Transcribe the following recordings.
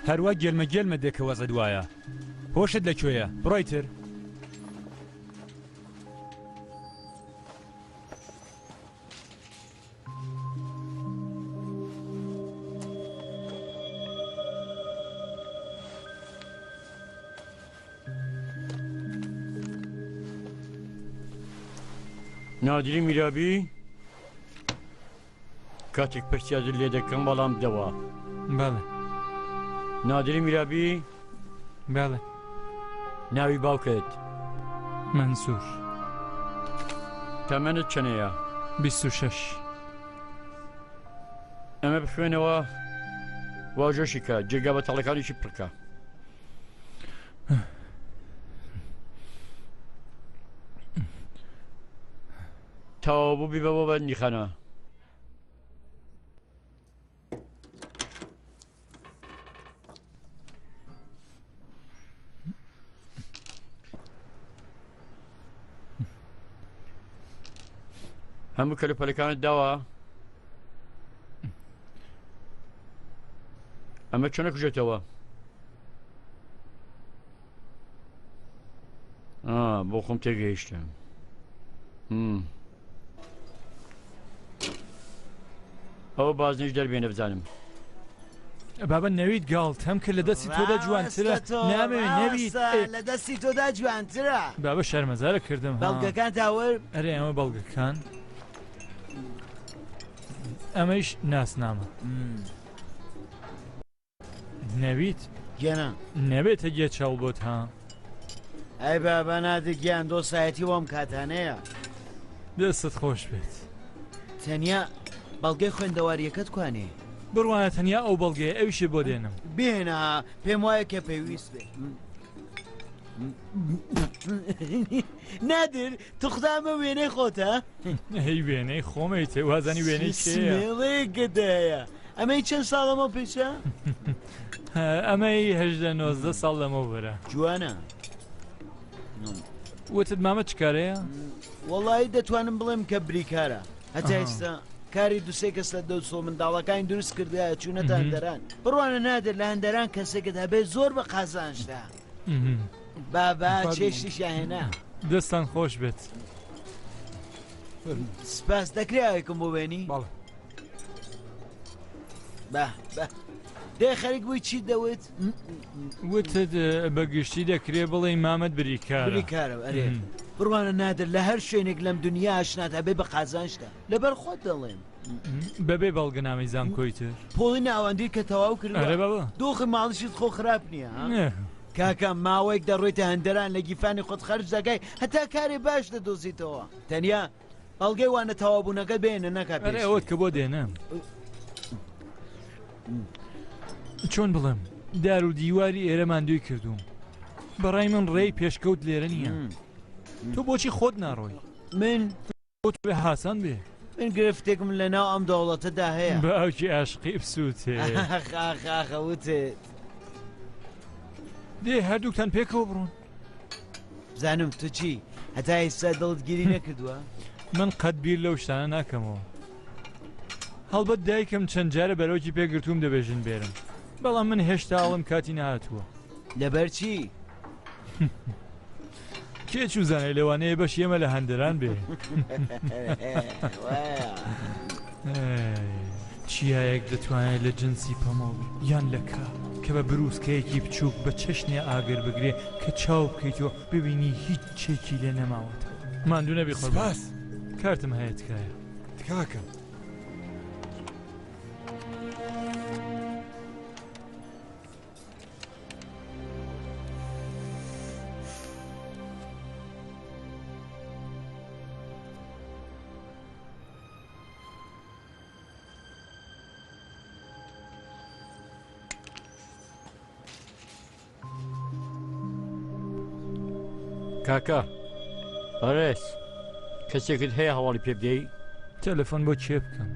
هەروە گێلمە گێلمە دێکە وەزە دوایە هۆشت لەکوێیە بڕۆیتر نادری میرابی کاتێک پرسیازت لێ دەکەم بەڵام بدەوە. بەڵێ نادری میرابی بەڵێ ناوی باوکت منسوور تەمەنت چەندەیە؟ 26 ئەمە بخوێنەوە واژۆشی کە جێگا بە تەڵەکانیشی پڕکە. تاوە بوو بیبەوە بە نیخەنە. هەموو کەلوپەلەکانت داوە؟ ئەمە چۆن نەکوژێتەوە؟ بۆ خۆم تێگەیشتم. ئەوە بازنیش دەربێنە بزانم. بابە نەوید گاڵت هەم کرد لە دەستی تۆدا جوانترە نامەوێت نەوید لە دەستی تۆدا جوانترە. بابە شەرمەزارە کردم بەڵگەکان تاوەر ئەرێ ئەمە بەڵگەکان ئەمەش ناسنامە نەوید گیانە نەبێتە گێ چاڵ بۆت ها ئەی بابە نادگیان دۆسایەتی وەم کاتانەیە دەستت خۆش بێت تەنیا بەڵگەی خوێندەواریەکەت کوانێ بڕوانە تەنیا ئەو بەڵگەیە ئەویشی بۆ دێنم بێنە پێم وایە کە پێویست بێت نادر توخدامە وێنەی خۆتە؟ هەی وێنەی خۆمەیتێ وازانی وێنەی چێڵێ گدایە ئەمەی چەند ساڵەمە پێچە؟ ئەمەی 19 ساڵ لەمە بەرە جوانە وتت مامە چکارەیە؟ وەڵی دەتوانم بڵێم کە بریکارە هەتا ئێستا کاری دوسێ کەس لە دەوسۆ منداڵەکانی دروست کردایە چوونەتە هەندەران بڕوانە نادر لە هەندەران کەسێکت هەبێت زۆر بە قازانشتا بابا چێشتیشە هێنا دەستان خۆش بێت سپاس دەکرێکم بۆ وێنی بە دێ خەریک بووی چی دەوت وتت بەگشتی دەکرێ بڵێ مامەت بریکارە ئەرێ بڕوانە نادر لە هەر شوێنێک لەم دنیا ئاشنات هەبێ بە قازانشتا لەبەر خۆت دەڵێم بەبێ بەڵگەنامەی زانکۆیتر پۆڵی ناوەندی کە تەواو کردەوە دۆخی ماڵشت خۆ خراپ نییە کاکە ماوەیەک دەڕۆیتە هەندەران لە گیفانی خۆت خەرج دەگەی هەتا کاری باش دەدۆزیتەوە تەنیا بەڵگەی وانە تەوابوونەکە بێنە نەکات ئەوت کە بۆ دێنم چۆن بڵێم دار و دیواری ئێرەمان دوی کردوم بەڕای من ڕێی پێشکەوت لێرە نییە تۆ بۆچی خۆت ناڕۆی من بۆ بێ حاسان بێ من گرفتێکم لە ناو ئەم دەوڵەتەدا هەیە بە ئەوکی عاشقی بسووتێ خاخەوتێت دێ هەردووکتان پێکەوە بڕۆن زانم تو چی هەتا ئێستا دڵتگیری نەکردووە من قەت بیر لەو شتانە ناکەمەوە هەڵبەت دایکم چەند جارە بەرەوکی پێگرتووم دەبێژن بێرم بەڵام من هێشتا ئاڵم کاتی نهاتووە لەبەر چی؟ کێ چوزانەی لەوانەیە بەش ئێمە لە هەندەران بێ چیایەک دەتوانێت لە جنسی پەمەڵ یان لەکە کە بە بروسکەیەکی بچووک بە چەشنێ ئاگر بگرێ کە چاو بکەیتەوە ببینی هیچ چێکی لێ نەماوەتەوە ماندوو نەبی خۆباس کارتم هەیە تکایە تکاکەم کاکە ئەرێس کەسێکت هەیە هەواڵی پێ بدەی تەلەفۆن بۆ چێ بکەم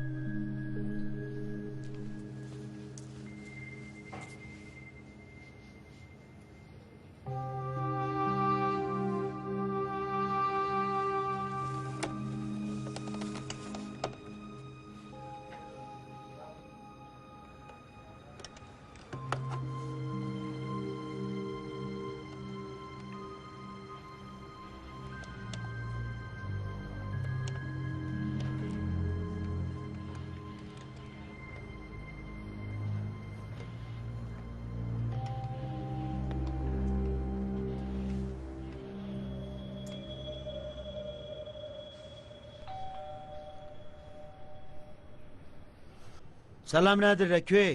سەلام نادر لەکوێ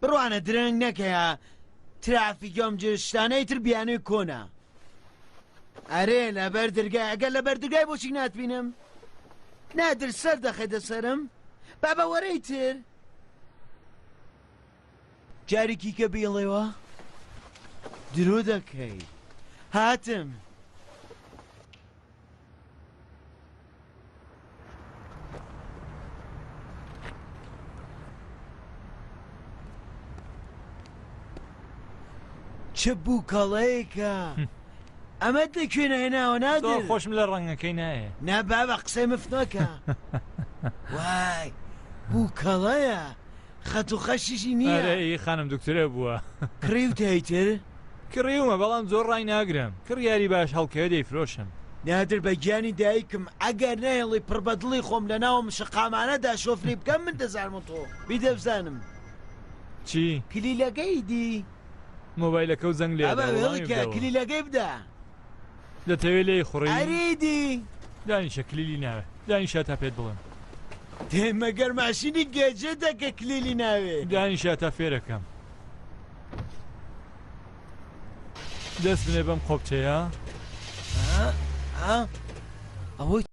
بڕوانە درەنگ نەکەیە ترافیکۆم جشتانەی تر بیانووی کۆنا ئەرێ لەبەر دەرگای ئەگەر لەبەر دەرگای بۆچی ناتبینم نادر سەر دەخێتە سەرم بابە وەرەی تر جارێکی کە بیڵێەوە درۆ دەکەی هاتم چه بووکەڵەیەکە ئەمە دەکوێنە هێناوە نادر خۆشم لە ڕەنگەکەی نایە نا بابە قسەی مفتنەکە وای بووکەڵەیە خەت و خەشیشی نییە خانم دکتۆرە بووە کڕی و تایتر کڕیومە بەڵام زۆر ڕای ناگرم کڕیاری باش هەڵکەوە دەیفرۆشم نادر بە گیانی دایکم ئەگەر نەیڵی پڕبەدڵی خۆم لە ناوم شقامانەدا شۆفری بکەم من دەزانم تۆ بیدەبزانم چی؟ کلیلەکەی دی مۆبایلەکە و زەنگ لێ کلیلەکەی بدە دەتەوێت لێی خوڕی ئەریدی دانیشە کلیلی ناوێ دانیشە تا پێت بڵێم تێمەگەر ماشینی گەجێتە کە کلیلی ناوێ دانیشە تا فێرەکەم دەست بنێ بەم خۆبچەیە ئەوەی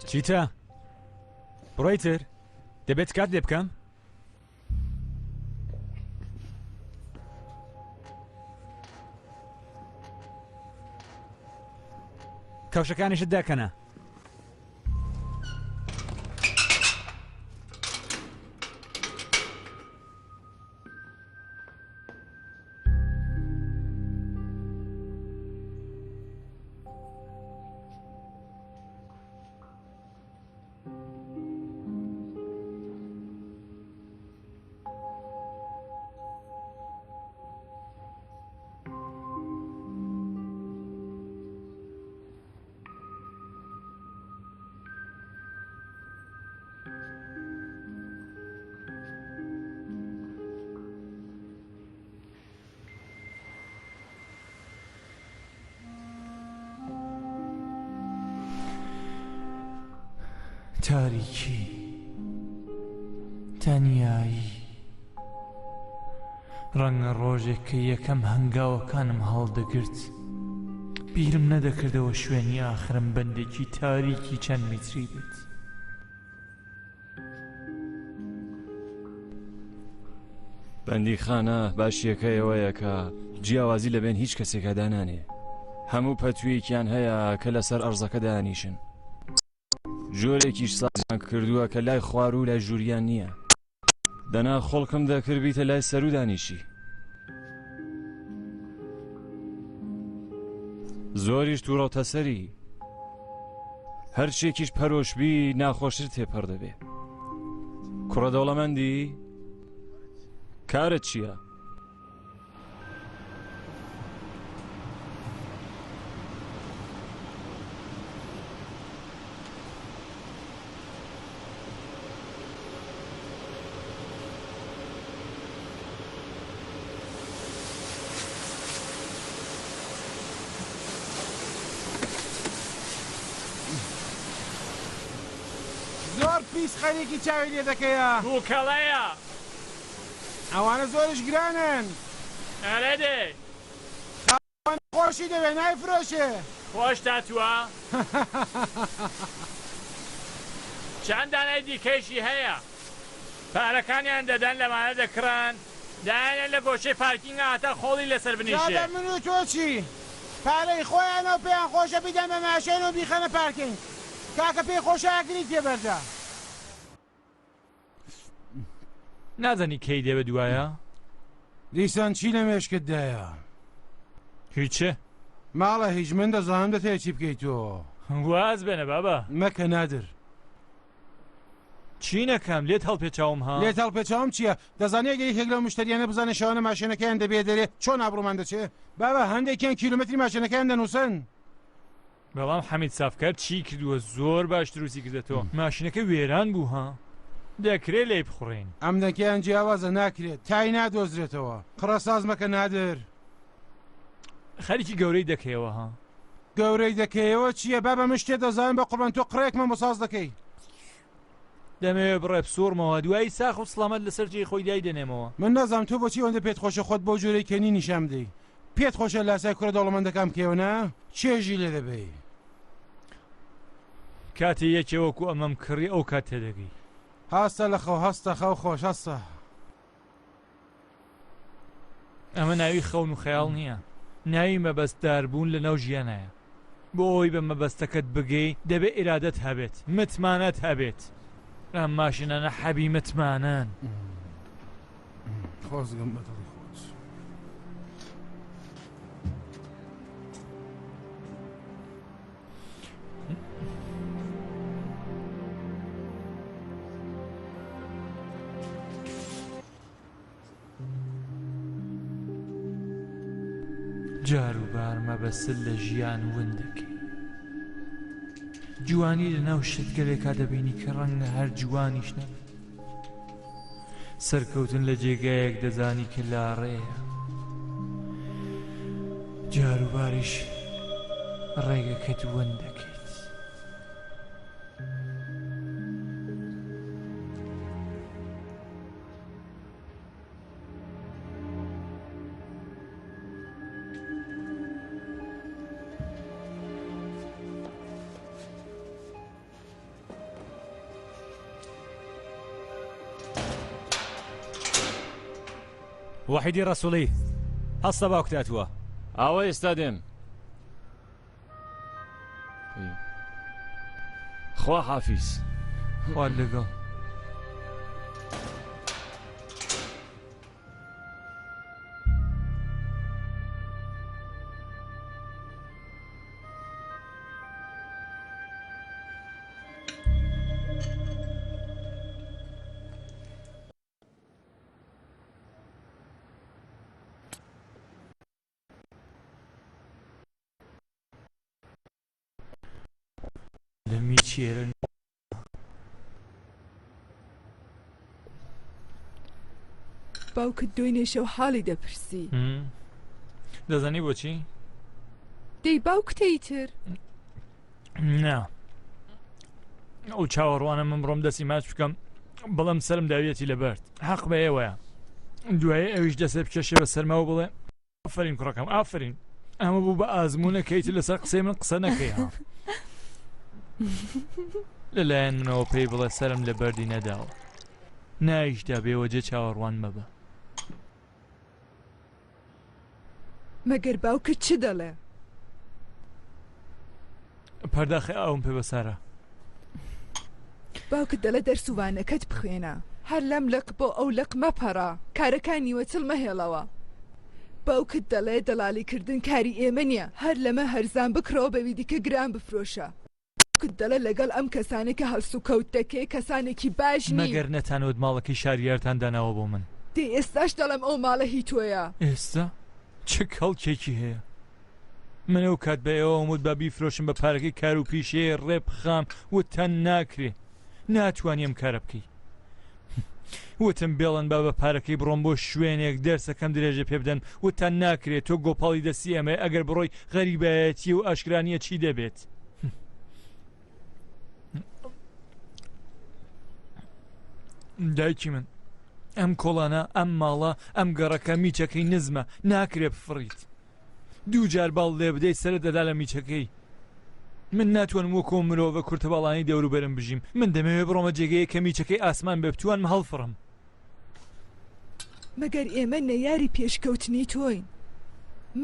چیتە؟ بڕۆیتر دەبێت کات لێ بکەم؟ کەوشەکانیشت داکەنە تاریکی تەنیایی ڕەنگە ڕۆژێک کە یەکەم هەنگاوەکانم هەڵدەگرت بیرم نەدەکردەوە شوێنی ئاخرم بەندێکی تاریکی چەند میتری بێت بەندی خانە باشیەکەیەوەیە کە جیاوازی لەبێن هیچ کەسێکە دانانێ هەموو پەتویەکیان هەیە کە لەسەر ئەرزەکە دانیشن جۆرێکیش سازیان کردووە کە لای خوار و لای ژووریان نییە دەنا خۆڵکم دەکردبیتە لای سەر و دانیشی زۆریش تووڕەتە سەری هەرچێکیش پەرۆشبی ناخۆشتر تێپەر دەبێ کوڕە دەوڵەمەندی کارت چییە؟ زۆر پیس خەریکی چاوی لێ دەکەیە بووکەڵەیە ئەوانە زۆرش گرانن ئەرێ دێ خۆشی دەوێ نایفرۆشێ خۆش تاتووە چەند دانەی دیکەیشی هەیە پارەکانیان دەدەن لەمانە دەکڕان دایانێن لە گۆشەی پارکینگە هاتە خۆڵی لەسەر بنیشێ من و تۆ چی پارەی خۆیانەوە پێیان خۆشە بیدەن بە ماشێن و بیخەنە پارکینگ کاکە پێی خۆشایەگری تێبەردا نازانی کەی دێ بە دوایە دیسان چی لە مێشکتدایە؟ هیچە ماڵە هیچ من دەزانم دەتەوێت چی بکەیتەوە. واز بێنە بابا مەکە نادر. چی نەکەم لێت هەڵپێچاوم ها لێت هەڵپێچاوم چییە؟ دەزانێت یەکێک لەو مشتریانە بزانێت شەوانە ماشینەکەیان دەبێت دەرێ چۆن ئابڕۆمان دەچێت؟ بابا هەندێکیان کیلومتری ماشینەکەیان دەنووسن. بەڵام حەمید سافکار چی کردووە زۆر باش دروستی کردێتەوە ماشینەکە وێران بوو ها دەکرێت لێی بخوڕین ئەم دەکەیان جیاوازە ناکرێت تای نادۆزرێتەوە قڕەساز مەکە نادر. خەریکی گەورەی دەکەیەوە ها گەورەی دەکەیەوە چییە؟ بابا من شتێ دەزانم بە قوربان تۆ قڕێکمە بۆساز دەکەی. دەمەوێت بڕێ بسوورمەوە دوایی ساخ و سڵامەت لەسەر جێی خۆی دای دەنێمەوە. من نازانم تۆ بۆچی ئەوەندە پێت خۆشە خۆت بۆ جۆرەی کەنی نیشان بدەی. پێت خۆشە لاسای کوڕە دەوڵەمەندەکان بکەوە چێژی لێ دەبێ. کاتی یەکێوەکو ئەمەم کڕی ئەو کات تێدەگەی. هەستە لە خەو هەستە خەو خۆش هەستە. ئەمە ناوی خەون و خەیاڵ نییە ناوی مەبەستداربوون لە ناو ژیانایە بۆ ئەوی بە مەبەستەکەت بگەی دەبێت ئیرادەت هەبێت متمانەت هەبێت ئەم ماشینانە حەبی متمانان خۆزگەم بەدڵی خۆش. جاروبار مەبەست لە ژیان وندەکەی جوانی لە ناو شتگەلێکا دەبینی کە ڕەنگە هەر جوانیش نەبێت سەرکەوتن لە جێگایەک دەزانی کە لاڕێیە جاروباریش ڕێگەکەت وندەکەیت وحیدی ڕەسوڵی هەستە باوکتاتوە ئاوە ئێستا دێم خوا حافیز خوارد لەگەڵ چێرن باوکت دوێنێ شەو حاڵی دەپرسی دەزانی بۆچی؟ دەی باوکتەیتر نا ئەو چاوەڕوانە من بڕۆم دەستی ماچ بکەم بەڵام سەرم داویەتی لەبەرد حەق بە ئێوەیە دوایە ئەویش دەسێ بکێشێ بە سەرماوە بڵێ ئافرین کوڕەکەم ئافرین ئەمە بوو بە ئازمونەکەیت لەسەر قسەی من قسە نەکەی ها لەلایەن منەوە پێی بڵێ سرم لە بەردی نەداوە نایشدا بێوەجێ چاوەڕوان مەبە مەگەر باوکت چ دەڵێ؟ پەرداخی ئاوم پێ بەسارە باوکت دەڵێ دەرسووانەکەت بخوێنە هەر لەم لەق بۆ ئەو لەق مەپەڕە کارەکانی وەچڵ مەهێڵەوە باوکت دەڵێ دەڵالیکردن کاری ئێمە نییە هەر لەمە هەرزان بکڕەوە بەوی دیکە گران بفرۆشە باوکت دەڵێ لەگەڵ ئەم کەسانێکە هەڵسو کەوت دەکەی کەسانێکی باش نی مەگەر نەتانەوت ماڵەکەی شاریارتان داناوە بۆ من دێ ئێستاش دەڵێم ئەو ماڵە هی تۆیە ئێستا چ کەڵکێکی هەیە من ئەو کات بە ئێوە وموت بە بیفرۆشم بە پارەکەی کار و پیشەیە ڕێ بخام وتەن ناکرێ ناتوانیم کارە بکەی وتم بێڵن با بە پارەکەی بڕۆم بۆ شوێنێک دەرسەکەم درێژە پێ بدەن وتەن ناکرێت تۆ گۆپاڵی دەستی ئەمە ئەگەر بڕۆی غەریبایەتی و ئاشکرانیە چی دەبێت دایکی من ئەم کۆڵانە ئەم ماڵە ئەم گەڕەکە میچەکەی نزمە ناکرێ بفڕیت دوو جار باڵ لێ بدەیت سەرت دەدا لە میچەکەی من ناتوانم وەکۆ مرۆڤە کورتە باڵانی دەوروبەرم بژیم من دەمەوێت بڕۆمە جێگەیە کە میچەکەی ئاسمان بێ بتوانم هەڵفڕم مەگەر ئێمە نەیاری پێشکەوتنی تۆین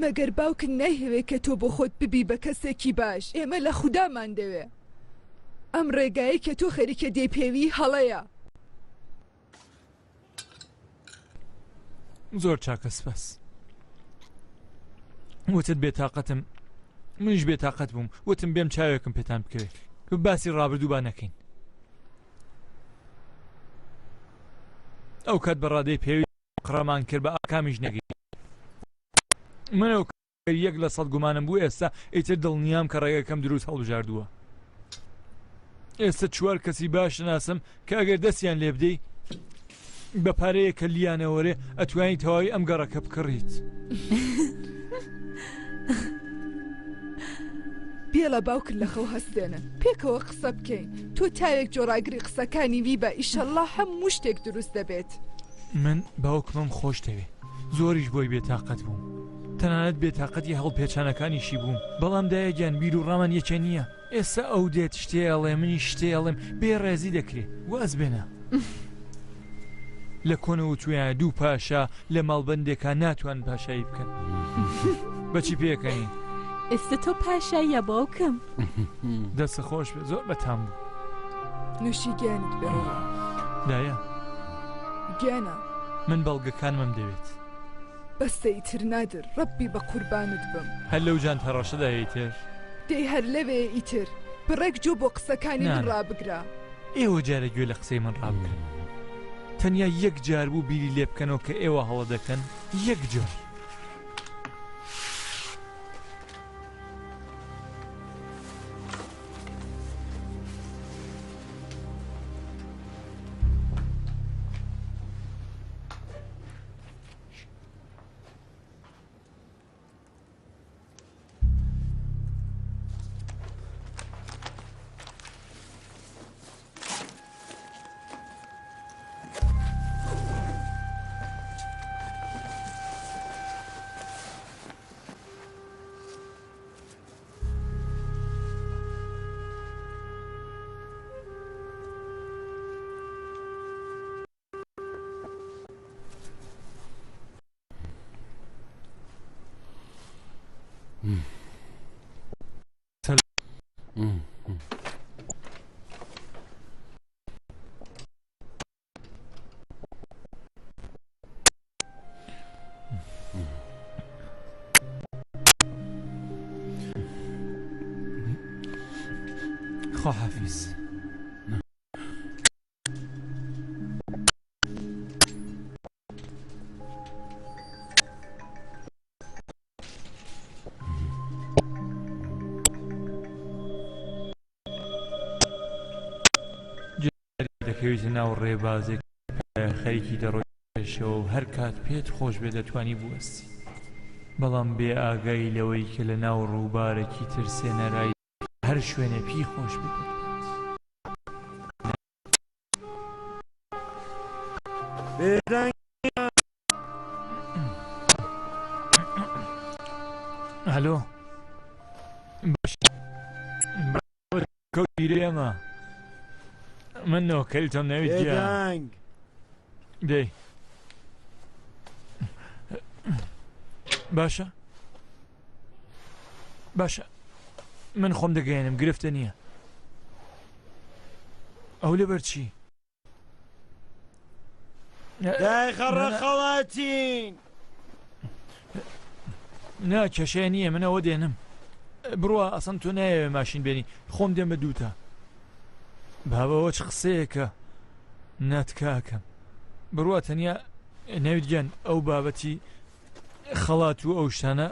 مەگەر باوکن نایهەوێت کە تۆ بۆ خۆت ببی بە کەسێکی باش ئێمە لە خودامان دەوێ ئەم ڕێگایی کە تۆ خەریکە دێپێوی هەڵەیە زۆر چاکە سپاس وتت بێتاقەتم منیش بێتاقەت بووم وتم بێم چاوێکم پێتان بکەوێت باسی ڕابردوو با نەکەین ئەو کات بەڕادەی پێوی قڕەمان کرد بە ئاکامیش نەگەی منەوە یەک لە سەد گومانم بوو ئێستا ئیتر دڵنیام کە ڕێگەکەم دروست هەڵبژاردووە ئێستا چوار کەسی باش ناسم کە ئەگەر دەستیان لێ بدەی بە پارەیە کە لیانەوەرێ ئەتوانی تەواوی ئەم گەڕەکە بکڕیت بێ لە باوکرد لە خەو هەستێنە پێکەوە قسە بکەین تۆ تاوێک جۆراگری قسەکانی وی بە ئیشەڵڵا هەموو شتێک دروست دەبێت من باوکمم خۆش دەوێ زۆریش بۆی بێتاقەت بووم تەنانەت بێتاقەتی هەڵپێچانەکانیشی بووم بەڵام دایەگیان بیر و ڕامان یەکە نییە ئێستا ئەو دێت شتێڵێ منی شتێڵێم بێ ڕێزی دەکرێت واز بێنە لە کۆنەوە تویان دوو پاشا لە ماڵبەندێکا ناتوان پاشایی بکەن بەچی پێەکەین ئێستا تۆ پاشاییە باوکم دەستە خۆش بێ زۆر بەتام بوو نوشی گیانت بێڕەوە دایە گیانە من بەڵگەکانمم دەوێت بەستە ئیتر نادر ڕەبی بە قوربانت بم هەر لەو جان هەڕەشەدا هەیتر دەی هەر لەوێ ئیتر بڕێک جوو بۆ قسەکانی من ڕابگرا ئێوە جارە گوێ لە قسەی من ڕابگرن تەنیا یەک جار بوو بیری لێ بکەنەوە کە ئێوە هەڵە دەکەن یەک جار خواحافظ دەکەویتە ناو ڕێبازێک خەریکی دەڕۆیشەوە و هەر کات پێت خۆش بێ دەتوانی بوەستی بەڵام بێ ئاگای لەوەی کە لە ناو ڕووبارێکی ترسێنەرایی هەر شوێنێ پی خۆش بکەیت هەلۆ باش کەوتیرە ئەمە من نۆکەری تۆم نەویت بێدەنگ دەی باشە باشە من خۆم دەگەێنم گرفتە نییە ئەو لەبەر چی دای خەڕە خەڵاتین نا کێشەیە نییە منەوە دێنم بڕوە ئەسەن تۆ نایەوێ ماشین بێنی خۆم دێم بە دووتە بابەوە چ قسەیەکە ناتکاکەم بڕوە تەنیا نەویت گیان ئەو بابەتی خەڵات و ئەو شتانە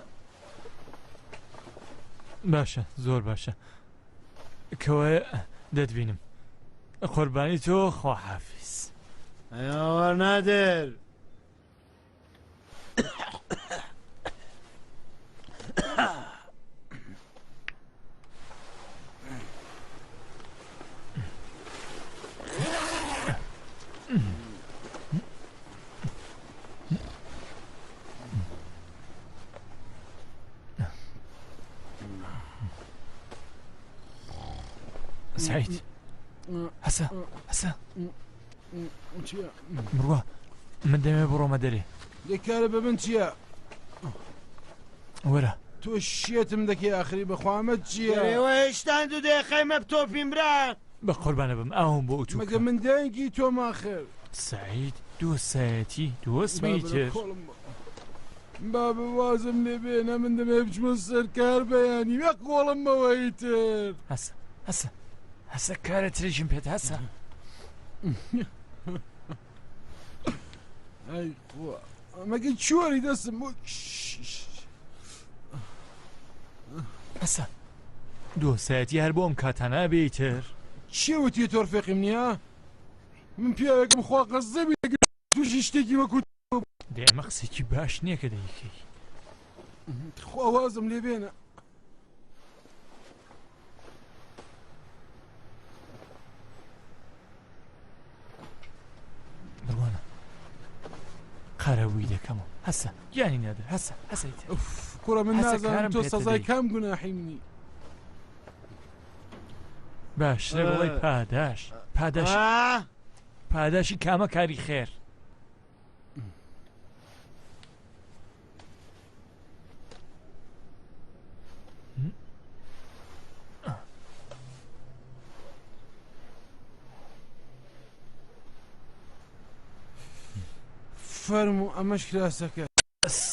باشە زۆر باشە کەوە دەتبینم قوربانی تۆ خواحافیز ئەوە نادر سعید هەسە هەسە بڕوە من دەمێ بڕۆمە دەرێ دەکارە بە من چییە؟ وەرە تۆ شێتم دەکەی ئاخری بەخوامەت چییە؟ ئێوە هێشتان دوو دەیخەیمە بتۆپیم برا بە قوربانە بم ئاوم بۆ ئوتو مەگە من دەنگی تۆم ئاخر سعید دۆسایەتی دۆستمی تر با بوازم لێ بێنە من دەمێ بچمە سەرکار بەیانی وەک گۆڵمەوەی تر هەسە کارە ترێژم پێت هەسە ئەی خوا ئەمەگەی چۆری دەستم هەسە دۆسایەتی هەر بۆ ئەم کاتانە بێیتر چێوەتی تۆرفێقیم نییە من پیاوێکم خوا قەزەبی تووشی شتێکی وەکو دێ ئەمە قسێکی باش نییە کە دەیکەی خواوازم لێ بێنە بڕوانە قەرەووی دەکەمەوە هەسە گیانی نادر هەسەیت کوڕە من هەسە نازانم کارم تۆ پێت سەزای دەدەی. کام گوناحی منی باشترە بڵێ پاداشی کامە کاری خێر فەرموو ئەمەش کراسەکە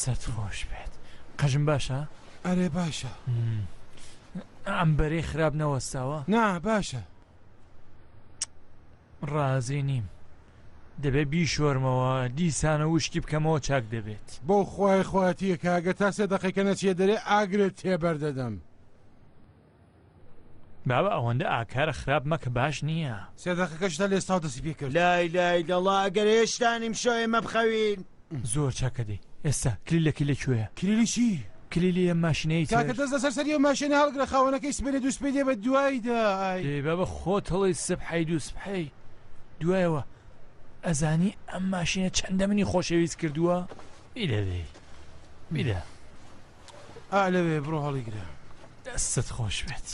سەت خۆش بێت قەژم باشە؟ ئەرێ باشە ئەم بەرەی خراپ نەوەستاوە؟ نا باشە ڕازی نیم دەبێ بیشۆرمەوە دیسانە وشکی بکەمەوە چاک دەبێت بۆ خوای خواتیە کاگە تا سێ دەقیقە نەچێ دەرێ ئاگرێت تێبەردەدەم بابە ئەوەندە ئاکارە خراپ مەکە باش نییە سێ دەقیقەش تا لێستا دەسی پێ کرد لای دەڵا ئەگەر هێشتانیم شۆ ئێمە بخەوین زۆر چاکە دێ ئێستا کلیلەکی لەکوێیە کلیلی چی؟ کلیلی ئەم ماشینەی کاکە دەست لەسەر سەری و ماشینە هەڵگرە خاوەنەکەی سبێنێ دوو سپێ دێ بە دوایدا بابە خۆت هەڵی سبحەی دوو سبحەی دوایەوە ئەزانی ئەم ماشینە چەندە منی خۆشەویست کردووە بیدەدەی بیدە لەوێ بڕۆ هەڵیگرە دەستت خۆش بێت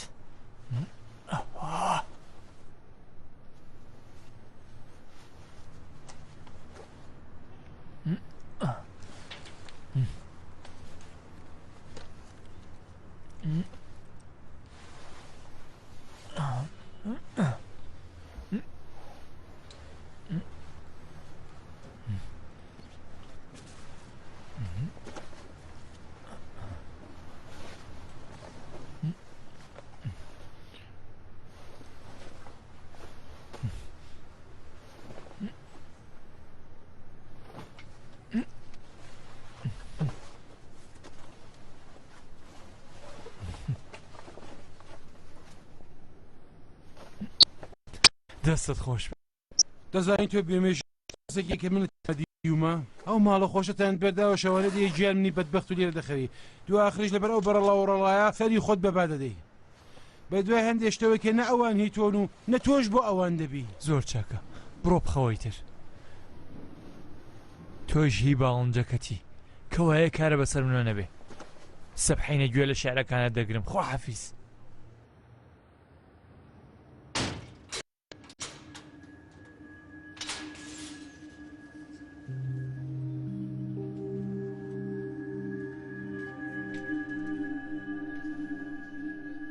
دەستت خۆش دەزانین تۆ بێمێژێکی کە منت دیومە ئەو ماڵە خۆشتان بەرداوە شەوانە دی گیان منی بەدبەخت و لێرە دەخەوی دو ئاخریش لەبەر ئەو بەرەڵاوڕەڵایە فەری خۆت بەبا دەدەی بە دوای هەندێک شتەوەی کە نە ئەوان هی تۆن و نە تۆش بۆ ئەوان دەبی زۆر چاکە بڕۆ بخەوەی تر تۆش هی باڵنجەکەتی کەوایە کارە بەسەر منە نەبێ سەبحەینە گوێ لە شعرەکانە دەگرم خۆ حەفیز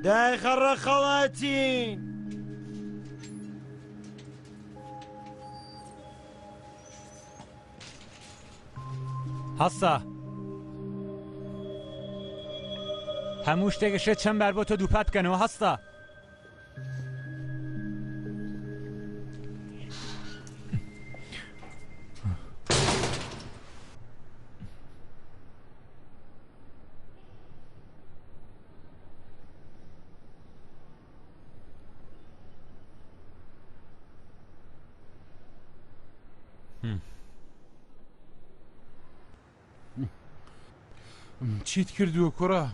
دای خەڕە خەڵاتین هەستا هەموو شتێکشێت چەند بار بۆ تۆ دووپات بکەنەوە هەستا چیت کردووە کوڕە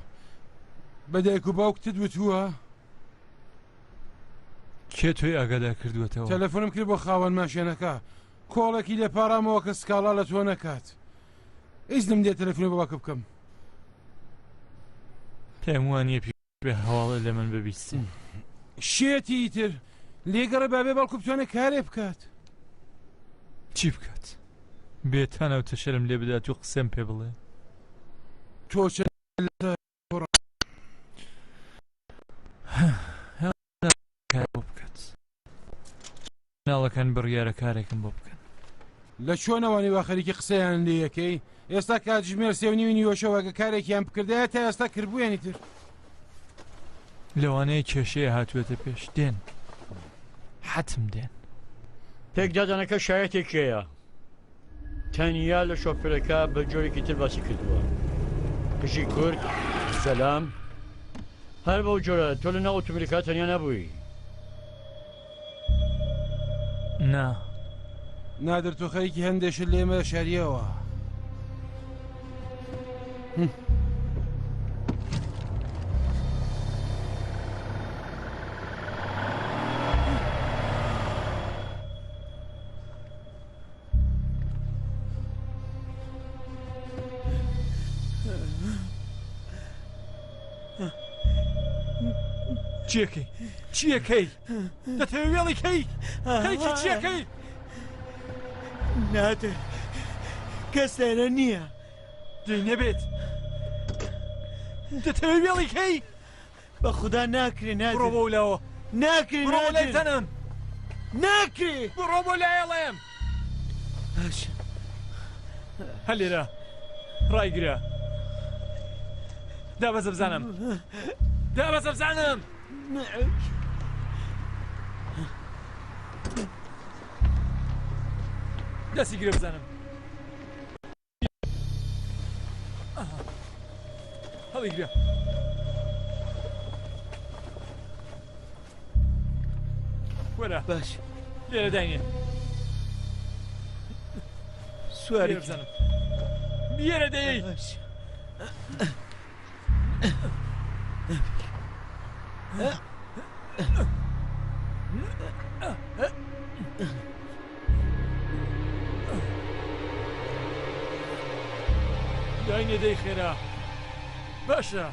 بەدایک و باوکتت وتووە کێ تۆی ئاگادار کردووەتەوە تەلەفۆنم کرد بۆ خاوەن ماشێنەکە کۆڵێکی لێ پارامەوە کە سکاڵا لە تۆ نەکات ئیزنم دێت تەلەفۆنی بۆ باکە بکەم پێم وانییە پێ هەواڵە لە من ببیستن شێتی ئیتر لێگەڕە بابێ بەڵکو بتوانێت کارێ بکات چی بکات بێتانەوە تە شەرم لێ بدات و قسەم پێ بڵێ تۆ بۆ بکات ناڵەکان بڕیارە کارێکم بۆ بکەن لە چۆنەوەنی وا خەریکی قسەیان لێ یەکەی ئێستا کاتژمێر 3:30 نیوەشەوەگە کارێکیان بکردایە تا ئێستا کردبوویانی تر لەوانەیە کێشەیە هاتوێتە پێش دێن حتم دێن تێکدادانەکە شایەتێکەیە تەنیا لە شۆفێرەکە بە جۆرێکی تر باسی کردووە کشی کورد سەلام هەر بەو جۆرە تۆ لە ناو ئۆتۆمبیلەکە تەنیا نەبووی نا نادر تۆ خەریکی هەندێشت لێمە شاریەوە چیەکەی چیەکەی دەتەوێت وێڵی کەی خەریکی چیەکەی نادر کەس لێرە نییە دەی نەبێت دەتەوێت وێڵی کەی بە خوددا ناکرێ بڕۆ نادر بۆ لەوە ناکرێ بڕۆ لای نادر تەنم ناکرێ بڕۆ بۆ لایەڵێم باش هەلێرە ڕایگرە دابەزە بزانم دابەزە بزانم دەستی گرە بزانم هەڵی گرە وەرە باش لێرە داینێ سواری بزانم بیێرە دەی باش داینێ دەی خێرا باشە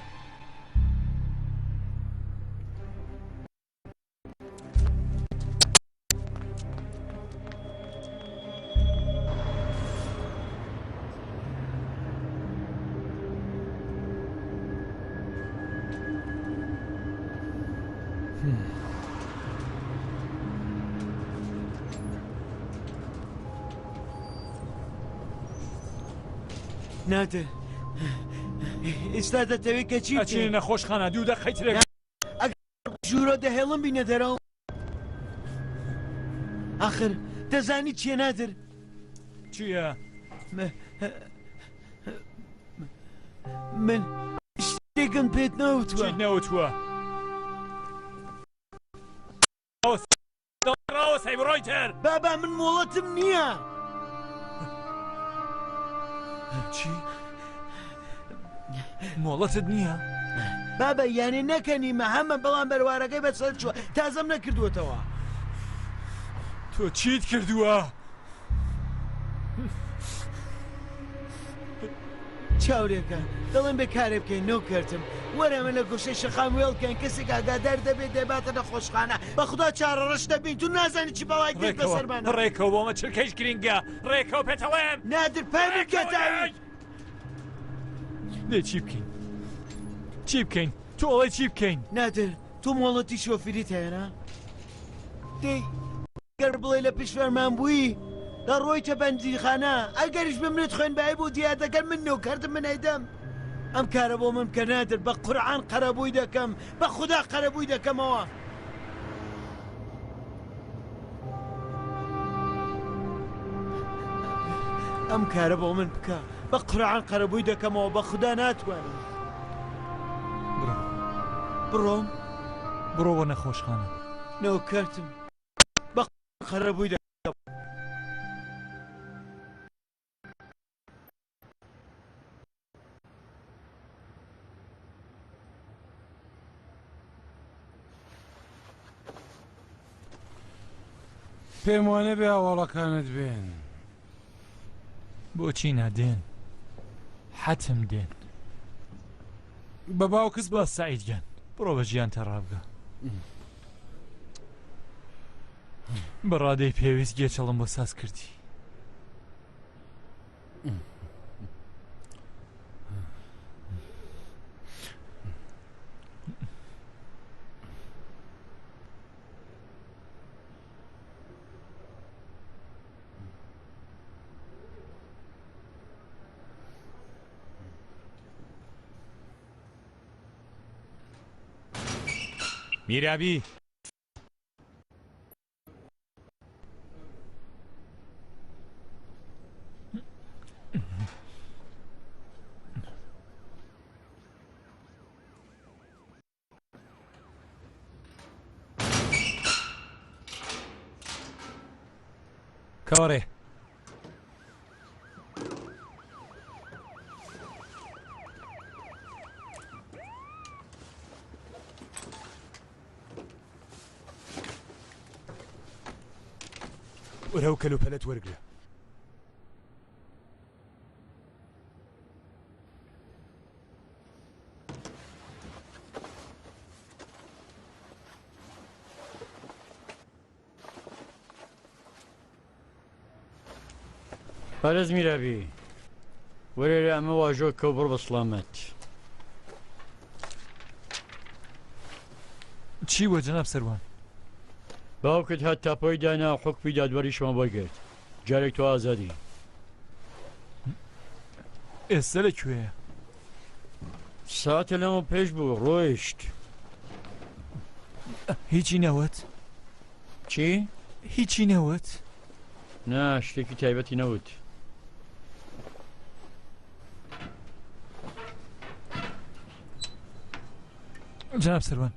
نادر ئێستا دەتەوێت کە چی ئەچینە نەخۆشخانە دوو دەقەیترێک ژوورە دەهێڵم بینە دەرەوە ئاخر دەزانی چیە نادر چییە؟ من شتێکم پێت نەوتووە چیت نەوتووە؟ ڕاوەسەی بڕۆیتر بابا من مۆڵەتم نییە چی؟ مۆڵەتت نییە؟ بابا یانێ نەکەنیمە هەمە بەڵام بەروارەکەی بەسەر چووە تازەم نەکردووەتەوە تۆ چیت کردووە؟ چاورێکە دەڵێن بێکارێ بکەین نەو کردم وەرەمە لە گۆشەی شەقام وێڵکەن کەسێک ئاگادار دەبێت دەباتە نەخۆشخانە بەخدا چارەڕەش دەبین تو نازانی چی بەڵای دێت بەسەرمانە ڕێکەوە بۆمە چرکەیش گرینگە ڕێکەوە پێتەوەم نادر پەیمە کەتاوی لێ چی بکەین؟ چی بکەین؟ تۆ ئەڵێ چی بکەین؟ نادر تۆ مۆڵەتی شۆفیریت هەیەنا؟ دەی گەر بڵێ لە پیش فەرمان بووی دەڕۆیتە بەندیخانە ئەگەریش بمرێت خوێن بای بوو دیادەکەن من نێوکردم من ئەیدەم ئەم کارە بۆ من کە نادر بە قورعان قەرەبووی دەکەم بە خوددا قەرەبووی دەکەمەوە ئەم کارە بۆ من بکە بە قورعان قەرەبووی دەکەمەوە بە خوددا ناتوانم بڕۆم بڕۆ بۆ نەخۆشخانە نێوکردم بە قەرەبووی پێم وانە بێ هەواڵەکانت بێن بۆچی نادێن؟ حەتم دێن بە باوکت بە سعیدگەن بڕۆ بە ژیان تەڕابگە بەڕادەی پێویست گێچەڵم بۆ ساز کردی میرابی کاره وەرە و کەلوپەلەت وەرگرە بەرز میرابی وەرێرە ئەمە واژۆ کە بڕ بە سڵامەت چی وە جەناب سەروان؟ باوکت هات تاپۆی دانا و حوکمی دادوەریشەوە بۆی گرت جارێک تۆ ئازادی ئێستا لەکوێیە؟ ساتە لەمە پێش بوو ڕۆیشت هیچی نەوت؟ چی؟ هیچی نەوت؟ نا شتێکی تایبەتی نەوت جەناب سەروان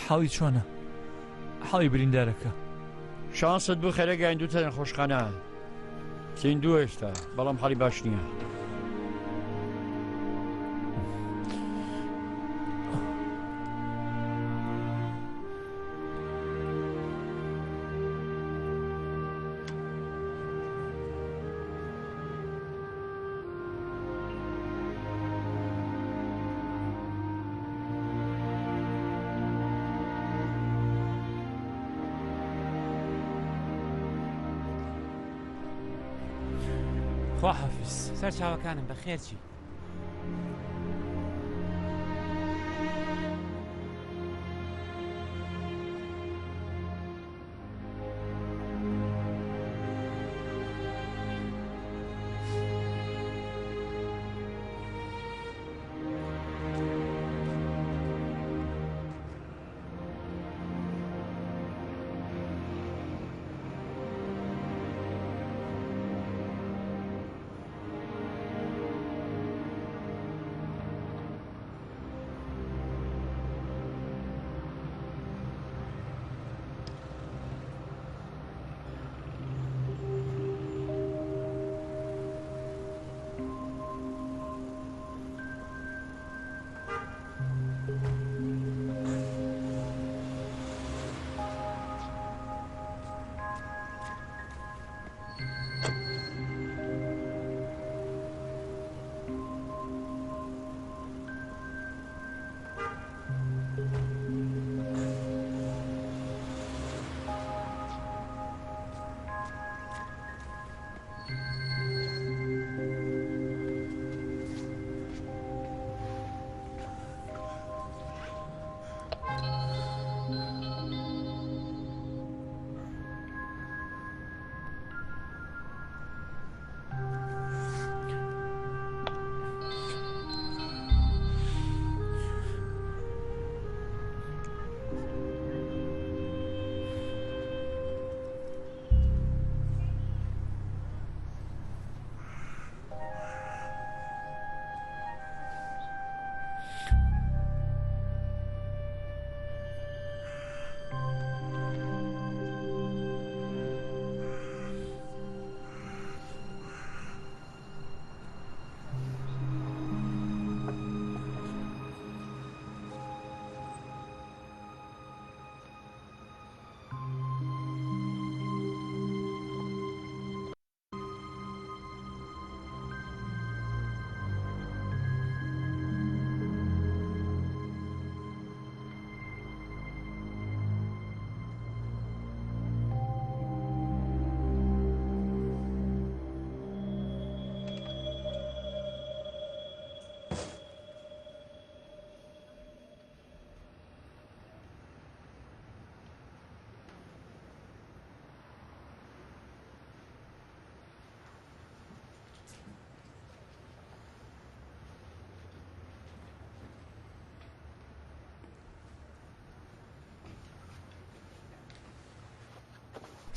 حاڵی چۆنە؟ حاڵی بریندارەکە شانست بوو خێرە گەیاندووتە نەخۆشخانە زیندووە ئێستا بەڵام حاڵی باش نییە خوا حافظ سەر چاوەکانم بەخێرچی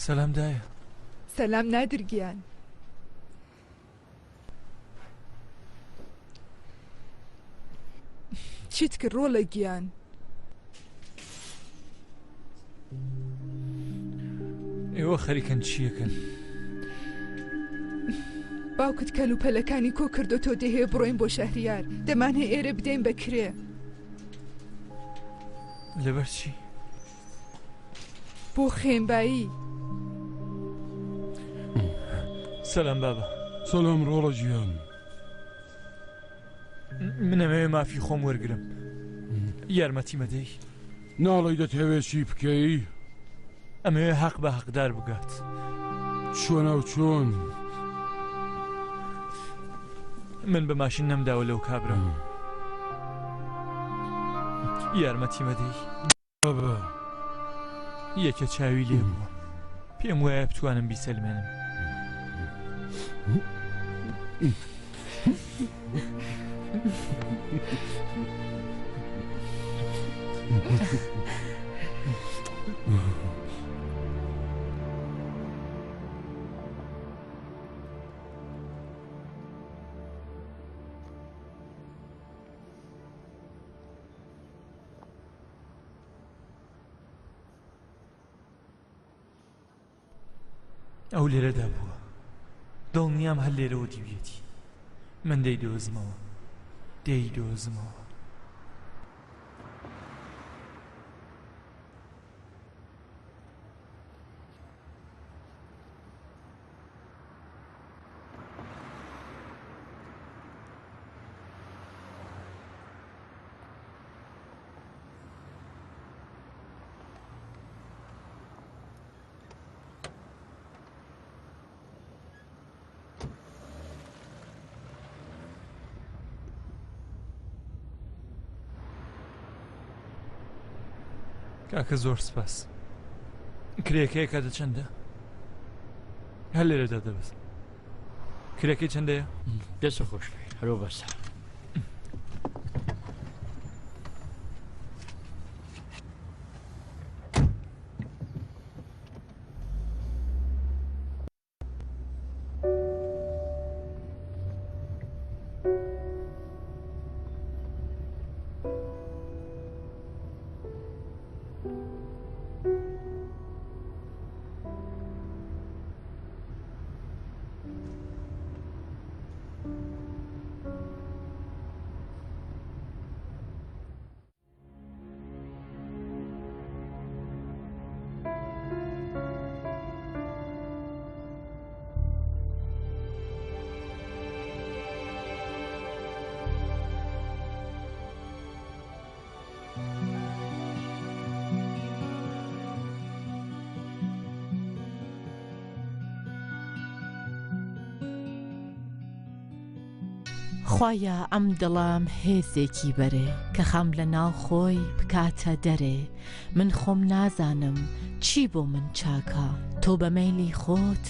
سەلام دایە. سەلام نادرگیان. چیت کرد ڕۆڵە گیان؟ ئێوە خەریکەن چیەکەن؟ باوکت کەلوپەلەکانی کۆ کردو تۆ دەهەیە بڕۆین بۆ شەهریار. دەمانهەیە ئێرە بدەین بەکرێ. لەبەر چی؟ بۆ خێمبایی. سەلام بابا. سەلام ڕۆڵە گیان. منەمەوێ مافی خۆم وەرگرم. یارمەتی مەدەی؟ ناڵی دەتەوێت چی بکەی؟ ئەمەوێ حەق بە حەقدار بگات. چۆنە و چۆن؟ من بە ماشین نەمداوە لەو کابرا. یارمەتی مەدەی؟ بابا یەکە چاوی لێ بووە. پێم وایە بتوانم بیسەلمێنم. ئەو لێرەدا بووە. دڵنیام هەر لێرەوە دیوێتی. من دەیدۆزمەوە. کاکە زۆر سپاس. کرێکەیە کاتە چەندە؟ هەر لێرەدا دەبست. کرێکەی چەندەیە؟ دەستە خۆش هەرۆ بەسە. خوایە ئەم دڵام هێزێکی بەرێ کە خەم لە ناو خۆی بکاتە دەرێ. من خۆم نازانم چی بۆ من چاکە. تۆ بە مەیلی خۆت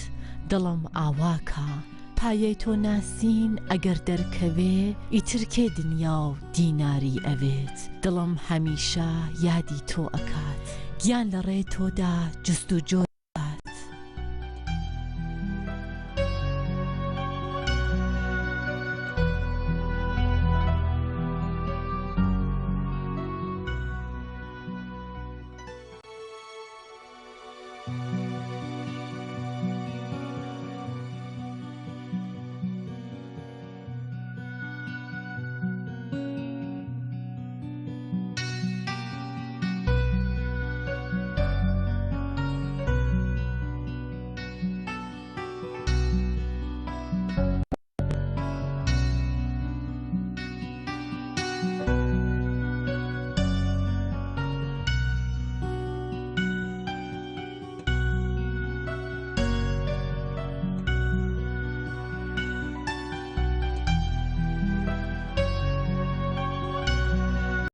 دڵم ئاواکە. پایەی تۆ ناسین ئەگەر دەرکەوێ ئیتر کێ دنیا و دیناری ئەوێت. دڵم هەمیشە یادی تۆ ئەکات. گیان لە ڕێ تۆدا جستوجۆ